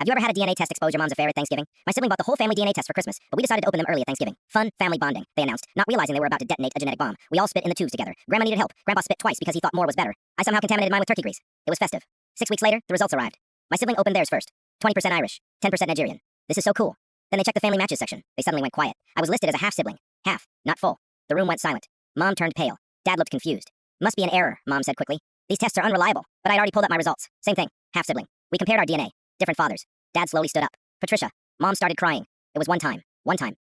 Have you ever had a DNA test expose your mom's affair at Thanksgiving? My sibling bought the whole family DNA test for Christmas, but we decided to open them early at Thanksgiving. Fun, family bonding, they announced, not realizing they were about to detonate a genetic bomb. We all spit in the tubes together. Grandma needed help. Grandpa spit twice because he thought more was better. I somehow contaminated mine with turkey grease. It was festive. 6 weeks later, the results arrived. My sibling opened theirs first. 20% Irish, 10% Nigerian. This is so cool. Then they checked the family matches section. They suddenly went quiet. I was listed as a half-sibling. Half, not full. The room went silent. Mom turned pale. Dad looked confused. Must be an error, Mom said quickly. These tests are unreliable, but I'd already pulled up my results. Same thing, half-sibling. We compared our DNA. Different fathers. Dad slowly stood up. Patricia. Mom started crying. It was one time.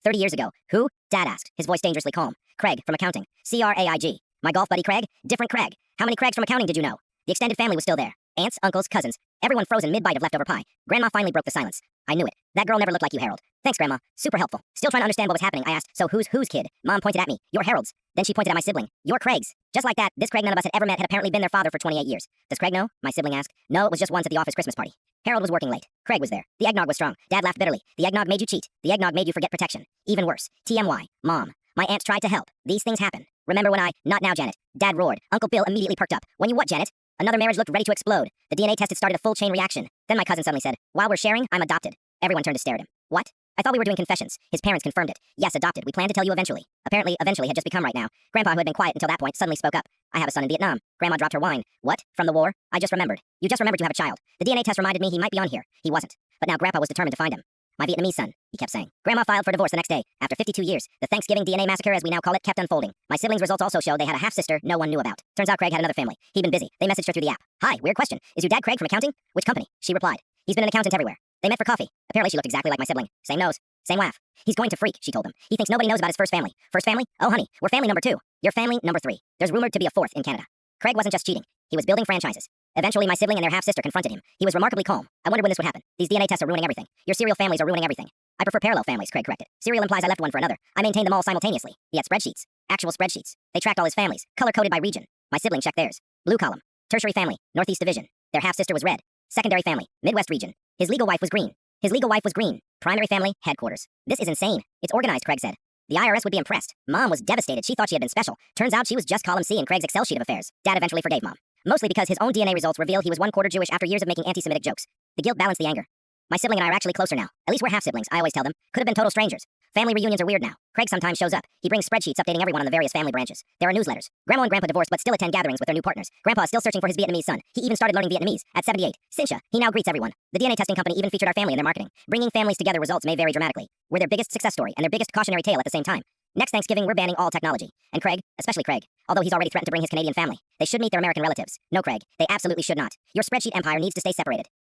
30 years ago. Who? Dad asked, his voice dangerously calm. Craig, from accounting. Craig. My golf buddy Craig? Different Craig. How many Craigs from accounting did you know? The extended family was still there. Aunts, uncles, cousins. Everyone frozen mid-bite of leftover pie. Grandma finally broke the silence. I knew it. That girl never looked like you, Harold. Thanks, Grandma. Super helpful. Still trying to understand what was happening, I asked, so whose kid? Mom pointed at me. You're Harold's. Then she pointed at my sibling. You're Craig's. Just like that, this Craig none of us had ever met had apparently been their father for 28 years. Does Craig know? My sibling asked. No, it was just once at the office Christmas party. Harold was working late. Craig was there. The eggnog was strong. Dad laughed bitterly. The eggnog made you cheat. The eggnog made you forget protection. Even worse. TMY. Mom. My aunts tried to help. These things happen. Remember when not now, Janet. Dad roared. Uncle Bill immediately perked up. When you what, Janet? Another marriage looked ready to explode. The DNA test had started a full chain reaction. Then my cousin suddenly said, while we're sharing, I'm adopted. Everyone turned to stare at him. What? I thought we were doing confessions. His parents confirmed it. Yes, adopted. We planned to tell you eventually. Apparently, eventually had just become right now. Grandpa, who had been quiet until that point, suddenly spoke up. I have a son in Vietnam. Grandma dropped her wine. What? From the war? I just remembered. You just remembered you have a child. The DNA test reminded me he might be on here. He wasn't. But now Grandpa was determined to find him. My Vietnamese son, he kept saying. Grandma filed for divorce the next day. After 52 years, the Thanksgiving DNA massacre, as we now call it, kept unfolding. My siblings' results also show they had a half-sister no one knew about. Turns out Craig had another family. He'd been busy. They messaged her through the app. Hi, weird question. Is your dad Craig from accounting? Which company? She replied. He's been an accountant everywhere. They met for coffee. Apparently she looked exactly like my sibling. Same nose. Same laugh. He's going to freak, she told them. He thinks nobody knows about his first family. First family? Oh, honey, we're family number 2. You're family number 3. There's rumored to be a 4th in Canada. Craig wasn't just cheating. He was building franchises. Eventually, my sibling and their half-sister confronted him. He was remarkably calm. I wondered when this would happen. These DNA tests are ruining everything. Your serial families are ruining everything. I prefer parallel families, Craig corrected. Serial implies I left one for another. I maintained them all simultaneously. He had spreadsheets. Actual spreadsheets. They tracked all his families, color-coded by region. My sibling checked theirs. Blue column. Tertiary family, Northeast Division. Their half-sister was red. Secondary family, Midwest region. His legal wife was green. Primary family, headquarters. This is insane. It's organized, Craig said. The IRS would be impressed. Mom was devastated. She thought she had been special. Turns out she was just column C in Craig's Excel sheet of affairs. Dad eventually forgave Mom. Mostly because his own DNA results revealed he was 1/4 Jewish after years of making anti-Semitic jokes. The guilt balanced the anger. My sibling and I are actually closer now. At least we're half-siblings, I always tell them. Could have been total strangers. Family reunions are weird now. Craig sometimes shows up. He brings spreadsheets updating everyone on the various family branches. There are newsletters. Grandma and Grandpa divorced but still attend gatherings with their new partners. Grandpa is still searching for his Vietnamese son. He even started learning Vietnamese. At 78. Sincha. He now greets everyone. The DNA testing company even featured our family in their marketing. Bringing families together results may vary dramatically. We're their biggest success story and their biggest cautionary tale at the same time. Next Thanksgiving, we're banning all technology. And Craig, especially Craig, although he's already threatened to bring his Canadian family, they should meet their American relatives. No, Craig, they absolutely should not. Your spreadsheet empire needs to stay separated.